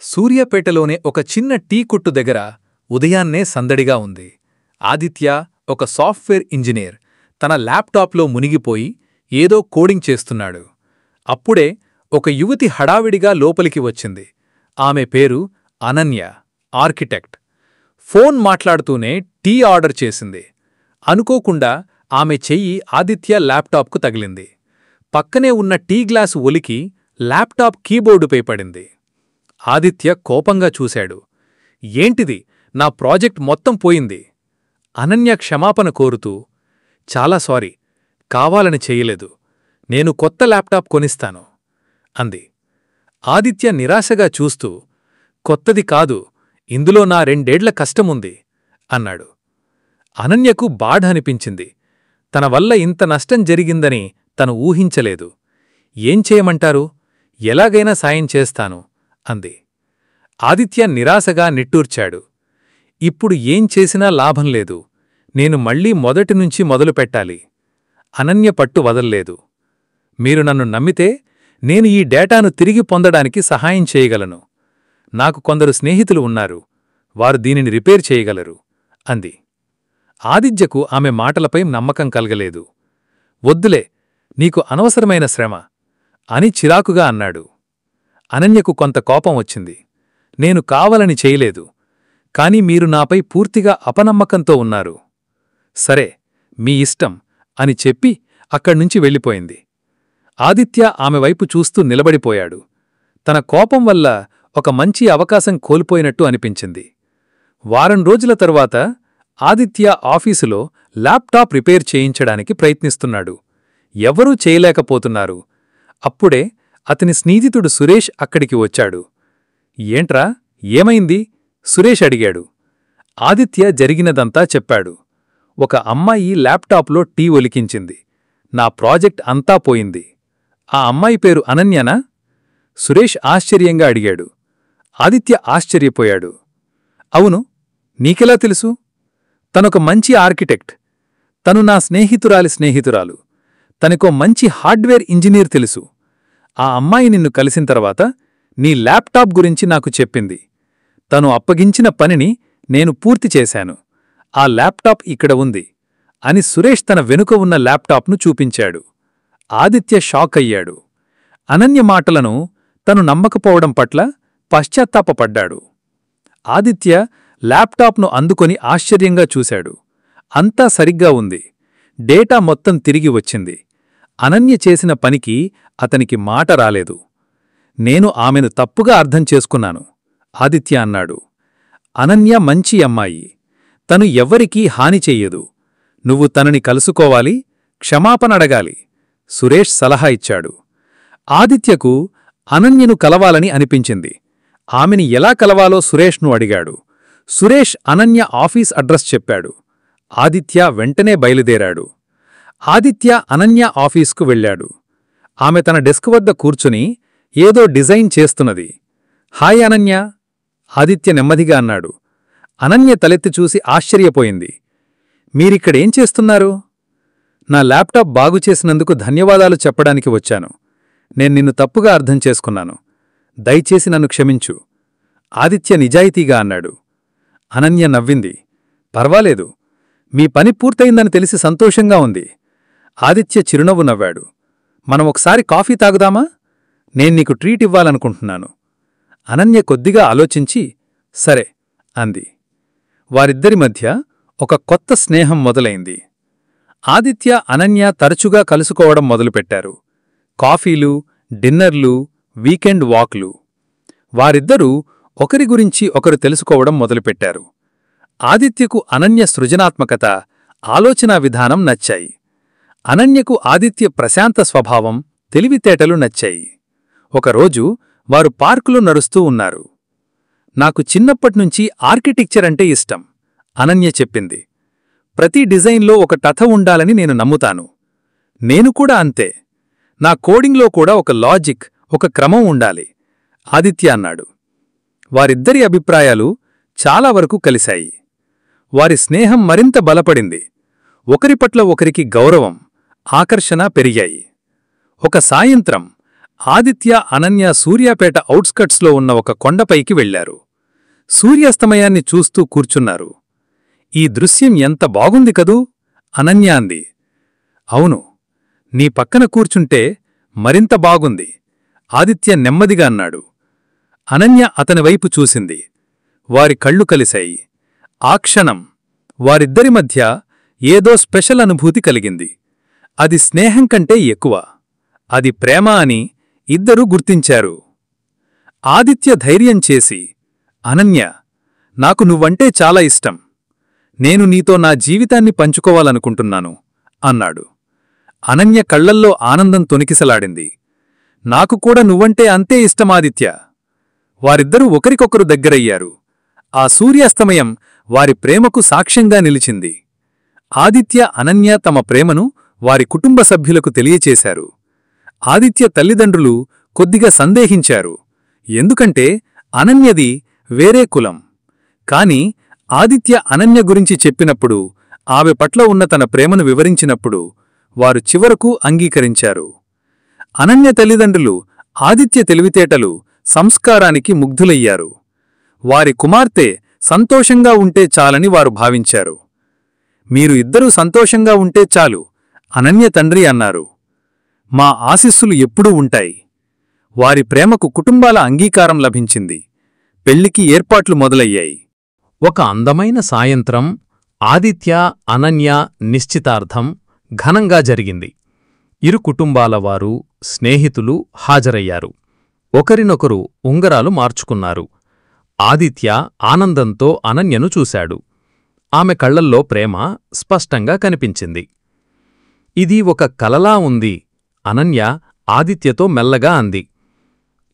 సూర్యాపేటలోనే ఒక చిన్న టీ కొట్టు దగ్గర ఉదయాన్నే సందడిగా ఉంది. ఆదిత్య, ఒక సాఫ్ట్వేర్ ఇంజనీర్, తన ల్యాప్టాప్లో మునిగిపోయి ఏదో కోడింగ్ చేస్తున్నాడు. అప్పుడే ఒక యువతి హడావిడిగా లోపలికి వచ్చింది. ఆమె పేరు అనన్య, ఆర్కిటెక్ట్. ఫోన్ మాట్లాడుతూనే టీ ఆర్డర్ చేసింది. అనుకోకుండా ఆమె చెయ్యి ఆదిత్య ల్యాప్టాప్కు తగిలింది. పక్కనే ఉన్న టీ గ్లాసు ఒలికి ల్యాప్టాప్ కీబోర్డుపై పడింది. ఆదిత్య కోపంగా చూశాడు. ఏంటిది, నా ప్రాజెక్ట్ మొత్తం పోయింది. అనన్య క్షమాపణ కోరుతూ, చాలా సారీ, కావాలని చెయ్యలేదు, నేను కొత్త ల్యాప్టాప్ కొనిస్తాను అంది. ఆదిత్య నిరాశగా చూస్తూ, కొత్తది కాదు, ఇందులో నా 2 ఏళ్ల కష్టముంది అన్నాడు. అనన్యకు బాధ అనిపించింది. తన వల్ల ఇంత నష్టం జరిగిందని తను ఊహించలేదు. ఏం చేయమంటారు, ఎలాగైనా సాయం చేస్తాను అంది. ఆదిత్య నిరాశగా నిట్టూర్చాడు. ఇప్పుడు ఏం చేసినా లాభం లేదు, నేను మళ్లీ మొదటినుంచి మొదలుపెట్టాలి. అనన్య పట్టు వదల్లేదు. మీరు నన్ను నమ్మితే నేను ఈ డేటాను తిరిగి పొందడానికి సహాయం చేయగలను. నాకు కొందరు స్నేహితులు ఉన్నారు, వారు దీనిని రిపేర్ చేయగలరు అంది. ఆదిత్యకు ఆమె మాటలపై నమ్మకం కలగలేదు. వద్దులే, నీకు అనవసరమైన శ్రమ అని చిరాకుగా అన్నాడు. అనన్యకు కొంత కోపం వచ్చింది. నేను కావాలని చేయలేదు, కాని మీరు నాపై పూర్తిగా అపనమ్మకంతో ఉన్నారు. సరే, మీ ఇష్టం అని చెప్పి అక్కడ్నుంచి వెళ్ళిపోయింది. ఆదిత్య ఆమె వైపు చూస్తూ నిలబడిపోయాడు. తన కోపం వల్ల ఒక మంచి అవకాశం కోల్పోయినట్టు అనిపించింది. వారం రోజుల తరువాత ఆదిత్య ఆఫీసులో ల్యాప్టాప్ రిపేర్ చేయించడానికి ప్రయత్నిస్తున్నాడు. ఎవరూ చేయలేకపోతున్నారు. అప్పుడే అతని స్నేహితుడు సురేష్ అక్కడికి వచ్చాడు. ఏంట్రా, ఏమైంది? సురేష్ అడిగాడు. ఆదిత్య జరిగినదంతా చెప్పాడు. ఒక అమ్మాయి ల్యాప్టాప్లో టీ ఒలికించింది. నా ప్రాజెక్ట్ అంతా పోయింది. ఆ అమ్మాయి పేరు అనన్యనా? సురేష్ ఆశ్చర్యంగా అడిగాడు. ఆదిత్య ఆశ్చర్యపోయాడు. అవును, నీకెలా తెలుసు? తనొక మంచి ఆర్కిటెక్ట్. తను నా స్నేహితురాలి స్నేహితురాలు. తనకో మంచి హార్డ్వేర్ ఇంజనీర్ తెలుసు. ఆ అమ్మాయి నిన్ను కలిసిన తర్వాత నీ ల్యాప్టాప్ గురించి నాకు చెప్పింది. తను అప్పగించిన పనిని నేను పూర్తి చేశాను. ఆ ల్యాప్టాప్ ఇక్కడ ఉంది అని సురేష్ తన వెనుక ఉన్న ల్యాప్టాప్ను చూపించాడు. ఆదిత్య షాక్ అయ్యాడు. అనన్య మాటలను తను నమ్మకపోవడం పట్ల పశ్చాత్తాపపడ్డాడు. ఆదిత్య ల్యాప్టాప్ను అందుకొని ఆశ్చర్యంగా చూశాడు. అంతా సరిగ్గా ఉంది. డేటా మొత్తం తిరిగి వచ్చింది. అనన్య చేసిన పనికి అతనికి మాట రాలేదు. నేను ఆమెను తప్పుగా అర్థం చేసుకున్నాను, ఆదిత్య అన్నాడు. అనన్య మంచి అమ్మాయి. తను ఎవ్వరికీ హాని చెయ్యదు. నువ్వు తనని కలుసుకోవాలి, క్షమాపణ అడగాలి, సురేష్ సలహా ఇచ్చాడు. ఆదిత్యకు అనన్యను కలవాలని అనిపించింది. ఆమెని ఎలా కలవాలో సురేష్ను అడిగాడు. సురేష్ అనన్య ఆఫీస్ అడ్రస్ చెప్పాడు. ఆదిత్య వెంటనే బయలుదేరాడు. ఆదిత్య అనన్య ఆఫీస్కు వెళ్ళాడు. ఆమె తన డెస్క్ వద్ద కూర్చుని ఏదో డిజైన్ చేస్తున్నది. హాయ్ అనన్య, ఆదిత్య నెమ్మదిగా అన్నాడు. అనన్య తలెత్తి చూసి ఆశ్చర్యపోయింది. మీరిక్కడేం చేస్తున్నారు? నా ల్యాప్టాప్ బాగుచేసినందుకు ధన్యవాదాలు చెప్పడానికి వచ్చాను. నేను నిన్ను తప్పుగా అర్థం చేసుకున్నాను. దయచేసి నన్ను క్షమించు, ఆదిత్య నిజాయితీగా అన్నాడు. అనన్య నవ్వింది. పర్వాలేదు, మీ పని పూర్తయిందని తెలిసి సంతోషంగా ఉంది. ఆదిత్య చిరునవ్వు నవ్వాడు. మనం ఒకసారి కాఫీ తాగుదామా? నేను నీకు ట్రీట్ ఇవ్వాలనుకుంటున్నాను. అనన్య కొద్దిగా ఆలోచించి సరే అంది. వారిద్దరి మధ్య ఒక కొత్త స్నేహం మొదలైంది. ఆదిత్య, అనన్య తరచుగా కలుసుకోవడం మొదలుపెట్టారు. కాఫీలు, డిన్నర్లు, వీకెండ్ వాక్లు. వారిద్దరూ ఒకరి గురించి ఒకరు తెలుసుకోవడం మొదలుపెట్టారు. ఆదిత్యకు అనన్య సృజనాత్మకత, ఆలోచనా విధానం నచ్చాయి. అనన్యకు ఆదిత్య ప్రశాంత స్వభావం, తెలివితేటలు నచ్చాయి. ఒకరోజు వారు పార్కులో నడుస్తూ ఉన్నారు. నాకు చిన్నప్పట్నుంచి ఆర్కిటెక్చర్ అంటే ఇష్టం, అనన్య చెప్పింది. ప్రతి డిజైన్లో ఒక కథ ఉండాలని నేను నమ్ముతాను. నేను కూడా అంతే. నా కోడింగ్లో కూడా ఒక లాజిక్, ఒక క్రమం ఉండాలి, ఆదిత్య అన్నాడు. వారిద్దరి అభిప్రాయాలు చాలా వరకు కలిశాయి. వారి స్నేహం మరింత బలపడింది. ఒకరి పట్ల ఒకరికి గౌరవం, ఆకర్షణ పెరిగాయి. ఒక సాయంత్రం ఆదిత్య, అనన్య సూర్యాపేట ఔట్స్కట్స్లో ఉన్న ఒక కొండపైకి వెళ్లారు. సూర్యాస్తమయాన్ని చూస్తూ కూర్చున్నారు. ఈ దృశ్యం ఎంత బాగుంది కదూ? అనన్య అంది. అవును, నీ పక్కన కూర్చుంటే మరింత బాగుంది, ఆదిత్య నెమ్మదిగా అన్నాడు. అనన్య అతనివైపు చూసింది. వారి కళ్ళు కలిశాయి. ఆ క్షణం వారిద్దరి మధ్య ఏదో స్పెషల్ అనుభూతి కలిగింది. అది స్నేహం కంటే ఎక్కువ, అది ప్రేమ అని ఇద్దరూ గుర్తించారు. ఆదిత్య ధైర్యం చేసి, అనన్య, నాకు నువ్వంటే చాలా ఇష్టం. నేను నీతో నా జీవితాన్ని పంచుకోవాలనుకుంటున్నాను అన్నాడు. అనన్య కళ్లల్లో ఆనందం తొణికిసలాడింది. నాకు కూడా నువ్వంటే అంతే ఇష్టమాదిత్య. వారిద్దరూ ఒకరికొకరు దగ్గరయ్యారు. ఆ సూర్యాస్తమయం వారి ప్రేమకు సాక్ష్యంగా నిలిచింది. ఆదిత్య, అనన్య తమ ప్రేమను వారి కుటుంబ సభ్యులకు తెలియచేశారు. ఆదిత్య తల్లిదండ్రులు కొద్దిగా సందేహించారు, ఎందుకంటే అనన్యది వేరే కులం. కాని ఆదిత్య అనన్య గురించి చెప్పినప్పుడు, ఆమె పట్ల ఉన్న తన ప్రేమను వివరించినప్పుడు వారు చివరకు అంగీకరించారు. అనన్య తల్లిదండ్రులు ఆదిత్య తెలివితేటలు, సంస్కారానికి ముగ్ధులయ్యారు. వారి కుమార్తె సంతోషంగా ఉంటే చాలని వారు భావించారు. మీరు ఇద్దరూ సంతోషంగా ఉంటే చాలు, అనన్య తండ్రి అన్నారు. మా ఆశీస్సులు ఎప్పుడూ ఉంటాయి. వారి ప్రేమకు కుటుంబాల అంగీకారం లభించింది. పెళ్లికి ఏర్పాట్లు మొదలయ్యాయి. ఒక అందమైన సాయంత్రం ఆదిత్య, అనన్య నిశ్చితార్థం ఘనంగా జరిగింది. ఇరు కుటుంబాల వారు, స్నేహితులు హాజరయ్యారు. ఒకరినొకరు ఉంగరాలు మార్చుకున్నారు. ఆదిత్య ఆనందంతో అనన్యను చూశాడు. ఆమె కళ్లల్లో ప్రేమ స్పష్టంగా కనిపించింది. ఇది ఒక కలలా ఉంది, అనన్య ఆదిత్యతో మెల్లగా అంది.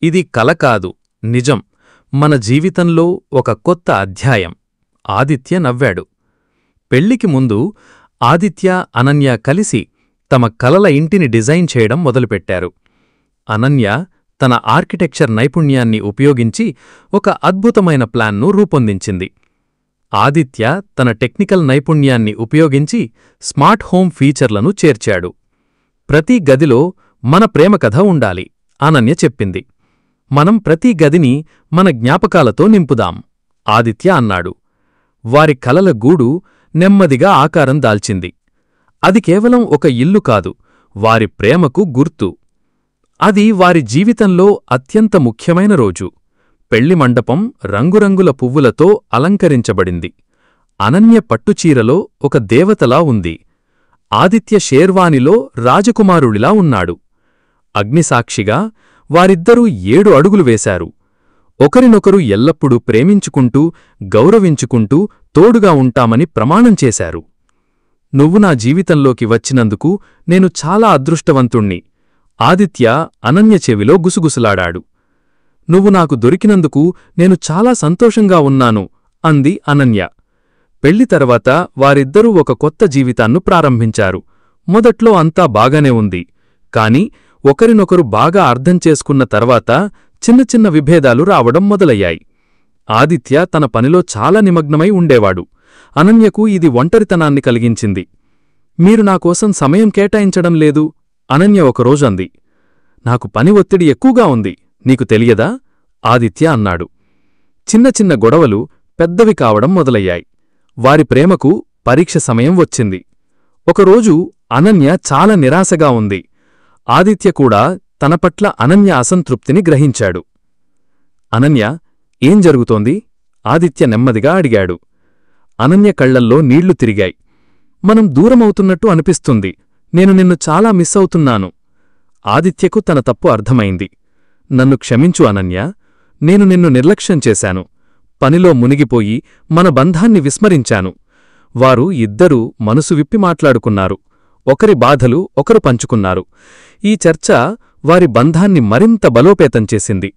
ఇది కల కాదు, నిజం. మన జీవితంలో ఒక కొత్త అధ్యాయం. ఆదిత్య నవ్వాడు. పెళ్లికి ముందు ఆదిత్య, అనన్య కలిసి తమ కలల ఇంటిని డిజైన్ చేయడం మొదలుపెట్టారు. అనన్య తన ఆర్కిటెక్చర్ నైపుణ్యాన్ని ఉపయోగించి ఒక అద్భుతమైన ప్లాన్ను రూపొందించింది. ఆదిత్య తన టెక్నికల్ నైపుణ్యాన్ని ఉపయోగించి స్మార్ట్ హోమ్ ఫీచర్లను చేర్చాడు. ప్రతి గదిలో మన ప్రేమకథ ఉండాలి, అనన్య చెప్పింది. మనం ప్రతి గదిని మన జ్ఞాపకాలతో నింపుదాం, ఆదిత్య అన్నాడు. వారి కలల గూడు నెమ్మదిగా ఆకారం దాల్చింది. అది కేవలం ఒక ఇల్లు కాదు, వారి ప్రేమకు గుర్తు. అది వారి జీవితంలో అత్యంత ముఖ్యమైన రోజు. పెళ్లి మండపం రంగురంగుల పువ్వులతో అలంకరించబడింది. అనన్య పట్టుచీరలో ఒక దేవతలా ఉంది. ఆదిత్య షేర్వానిలో రాజకుమారుడిలా ఉన్నాడు. అగ్నిసాక్షిగా వారిద్దరూ 7 అడుగులు వేశారు. ఒకరినొకరు ఎల్లప్పుడూ ప్రేమించుకుంటూ, గౌరవించుకుంటూ తోడుగా ఉంటామని ప్రమాణం చేశారు. నువ్వు నా జీవితంలోకి వచ్చినందుకు నేను చాలా అదృష్టవంతుణ్ణి, ఆదిత్య అనన్య చెవిలో గుసగుసలాడాడు. నువ్వు నాకు దొరికినందుకు నేను చాలా సంతోషంగా ఉన్నాను, అంది అనన్య. పెళ్లి తర్వాత వారిద్దరూ ఒక కొత్త జీవితాన్ని ప్రారంభించారు. మొదట్లో అంతా బాగానే ఉంది. కాని ఒకరినొకరు బాగా అర్థం చేసుకున్న తర్వాత చిన్న చిన్న విభేదాలు రావడం మొదలయ్యాయి. ఆదిత్య తన పనిలో చాలా నిమగ్నమై ఉండేవాడు. అనన్యకు ఇది ఒంటరితనాన్ని కలిగించింది. మీరు నాకోసం సమయం కేటాయించడం లేదు, అనన్య ఒకరోజు అంది. నాకు పని ఒత్తిడి ఎక్కువగా ఉంది, నీకు తెలియదా? ఆదిత్య అన్నాడు. చిన్న చిన్న గొడవలు పెద్దవి కావడం మొదలయ్యాయి. వారి ప్రేమకు పరీక్ష సమయం వచ్చింది. ఒకరోజు అనన్య చాలా నిరాశగా ఉంది. ఆదిత్య కూడా తన పట్ల అనన్య అసంతృప్తిని గ్రహించాడు. అనన్య, ఏం జరుగుతోంది? ఆదిత్య నెమ్మదిగా అడిగాడు. అనన్య కళ్లల్లో నీళ్లు తిరిగాయి. మనం దూరమవుతున్నట్టు అనిపిస్తుంది. నేను నిన్ను చాలా మిస్ అవుతున్నాను. ఆదిత్యకు తన తప్పు అర్థమైంది. నన్ను క్షమించు అనన్య, నేను నిన్ను నిర్లక్ష్యం చేశాను. పనిలో మునిగిపోయి మన బంధాన్ని విస్మరించాను. వారు ఇద్దరూ మనసు విప్పి మాట్లాడుకున్నారు. ఒకరి బాధలు ఒకరు పంచుకున్నారు. ఈ చర్చ వారి బంధాన్ని మరింత బలోపేతం చేసింది.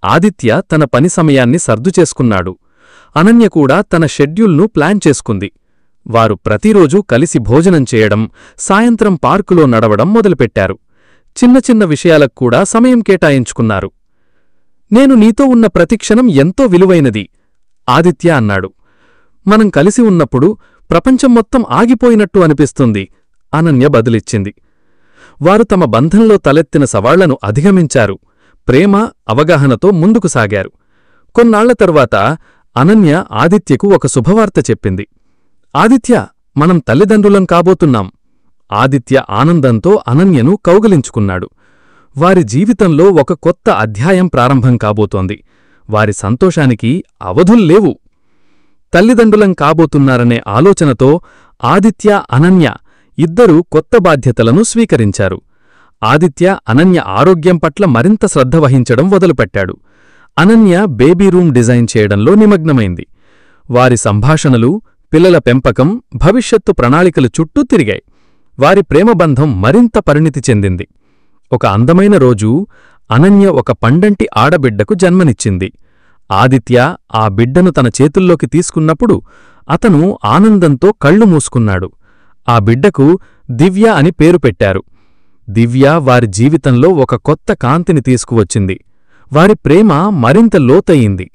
ఆదిత్య తన పని సమయాన్ని సర్దుచేసుకున్నాడు. అనన్య కూడా తన షెడ్యూల్ను ప్లాన్ చేసుకుంది. వారు ప్రతిరోజూ కలిసి భోజనం చేయడం, సాయంత్రం పార్కులో నడవడం మొదలుపెట్టారు. చిన్న చిన్న విషయాలకు కూడా సమయం కేటాయించుకున్నారు. నేను నీతో ఉన్న ప్రతిక్షణం ఎంతో విలువైనది, ఆదిత్య అన్నాడు. మనం కలిసి ఉన్నప్పుడు ప్రపంచం మొత్తం ఆగిపోయినట్టు అనిపిస్తుంది, అనన్య బదులిచ్చింది. వారు తమ బంధంలో తలెత్తిన సవాళ్లను అధిగమించారు. ప్రేమ, అవగాహనతో ముందుకు సాగారు. కొన్నాళ్ల తరువాత అనన్య ఆదిత్యకు ఒక శుభవార్త చెప్పింది. ఆదిత్య, మనం తల్లిదండ్రులం కాబోతున్నాం. ఆదిత్య ఆనందంతో అనన్యను కౌగిలించుకున్నాడు. వారి జీవితంలో ఒక కొత్త అధ్యాయం ప్రారంభం కాబోతోంది. వారి సంతోషానికి అవధుల్లేవు. తల్లిదండ్రులం కాబోతున్నారనే ఆలోచనతో ఆదిత్య, అనన్య ఇద్దరూ కొత్త బాధ్యతలను స్వీకరించారు. ఆదిత్య అనన్య ఆరోగ్యం పట్ల మరింత శ్రద్ధ వహించడం మొదలుపెట్టాడు. అనన్య బేబీ రూమ్ డిజైన్ చేయడంలో నిమగ్నమైంది. వారి సంభాషణలు, పిల్లల పెంపకం, భవిష్యత్తు ప్రణాళికలు చుట్టూ తిరిగాయి. వారి ప్రేమబంధం మరింత పరిణితి చెందింది. ఒక అందమైన రోజు అనన్య ఒక పండంటి ఆడబిడ్డకు జన్మనిచ్చింది. ఆదిత్య ఆ బిడ్డను తన చేతుల్లోకి తీసుకున్నప్పుడు అతను ఆనందంతో కళ్ళు మూసుకున్నాడు. ఆ బిడ్డకు దివ్య అని పేరు పెట్టారు. దివ్య వారి జీవితంలో ఒక కొత్త కాంతిని తీసుకువచ్చింది. వారి ప్రేమ మరింత లోతయింది.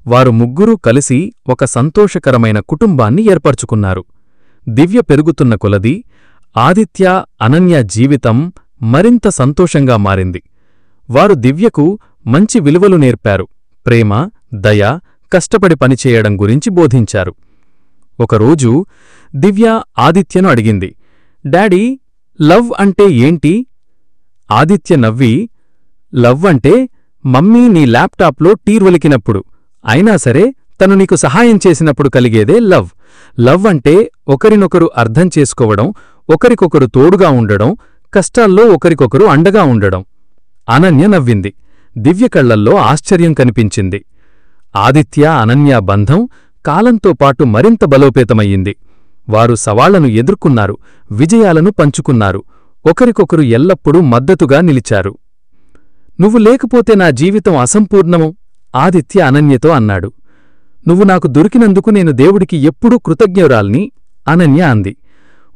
వారు ముగ్గురూ కలిసి ఒక సంతోషకరమైన కుటుంబాన్ని ఏర్పరచుకున్నారు. దివ్య పెరుగుతున్న కొలది ఆదిత్య, అనన్య జీవితం మరింత సంతోషంగా మారింది. వారు దివ్యకు మంచి విలువలు నేర్పారు. ప్రేమ, దయ, కష్టపడి పనిచేయడం గురించి బోధించారు. ఒకరోజు దివ్య ఆదిత్యను అడిగింది, డాడీ, లవ్ అంటే ఏంటి? ఆదిత్య నవ్వి, లవ్ అంటే మమ్మీ నీ ల్యాప్టాప్లో టీర్వలికినప్పుడు, అయినా సరే తను నీకు సహాయం చేసినప్పుడు కలిగేదే లవ్. లవ్ అంటే ఒకరినొకరు అర్థం చేసుకోవడం, ఒకరికొకరు తోడుగా ఉండడం, కష్టాల్లో ఒకరికొకరు అండగా ఉండడం. అనన్య నవ్వింది. దివ్య కళ్లల్లో ఆశ్చర్యం కనిపించింది. ఆదిత్య, అనన్య బంధం కాలంతో పాటు మరింత బలోపేతమయ్యింది. వారు సవాళ్లను ఎదుర్కొన్నారు, విజయాలను పంచుకున్నారు, ఒకరికొకరు ఎల్లప్పుడూ మద్దతుగా నిలిచారు. నువ్వు లేకపోతే నా జీవితం అసంపూర్ణము, ఆదిత్య అనన్యతో అన్నాడు. నువ్వు నాకు దొరికినందుకు నేను దేవుడికి ఎప్పుడూ కృతజ్ఞురాల్ని, అనన్య అంది.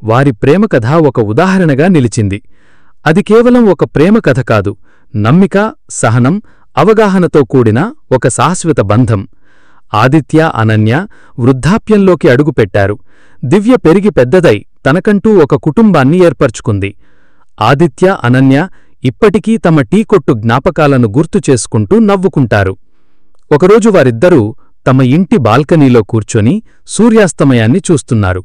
వారి ప్రేమకథ ఒక ఉదాహరణగా నిలిచింది. అది కేవలం ఒక ప్రేమకథ కాదు, నమ్మిక, సహనం, అవగాహనతో కూడిన ఒక శాశ్వత బంధం. ఆదిత్య, అనన్య వృద్ధాప్యంలోకి అడుగుపెట్టారు. దివ్య పెరిగి పెద్దదై తనకంటూ ఒక కుటుంబాన్ని ఏర్పరచుకుంది. ఆదిత్య, అనన్య ఇప్పటికీ తమ టీ కొట్టు జ్ఞాపకాలను గుర్తు చేసుకుంటూ నవ్వుకుంటారు. ఒకరోజు వారిద్దరూ తమ ఇంటి బాల్కనీలో కూర్చొని సూర్యాస్తమయాన్ని చూస్తున్నారు.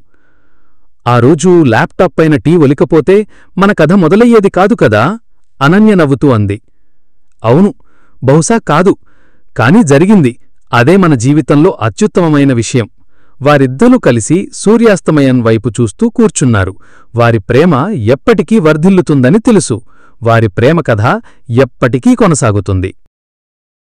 ఆ రోజు ల్యాప్టాప్ పైన టీ ఒలికపోతే మన కథ మొదలయ్యేది కాదు కదా, అనన్య నవ్వుతూ అంది. అవును, బహుశా కాదు, కాని జరిగింది. అదే మన జీవితంలో అత్యుత్తమమైన విషయం. వారిద్దరూ కలిసి సూర్యాస్తమయం వైపు చూస్తూ కూర్చున్నారు. వారి ప్రేమ ఎప్పటికీ వర్ధిల్లుతుందని తెలుసు. వారి ప్రేమ కథ ఎప్పటికీ కొనసాగుతుంది.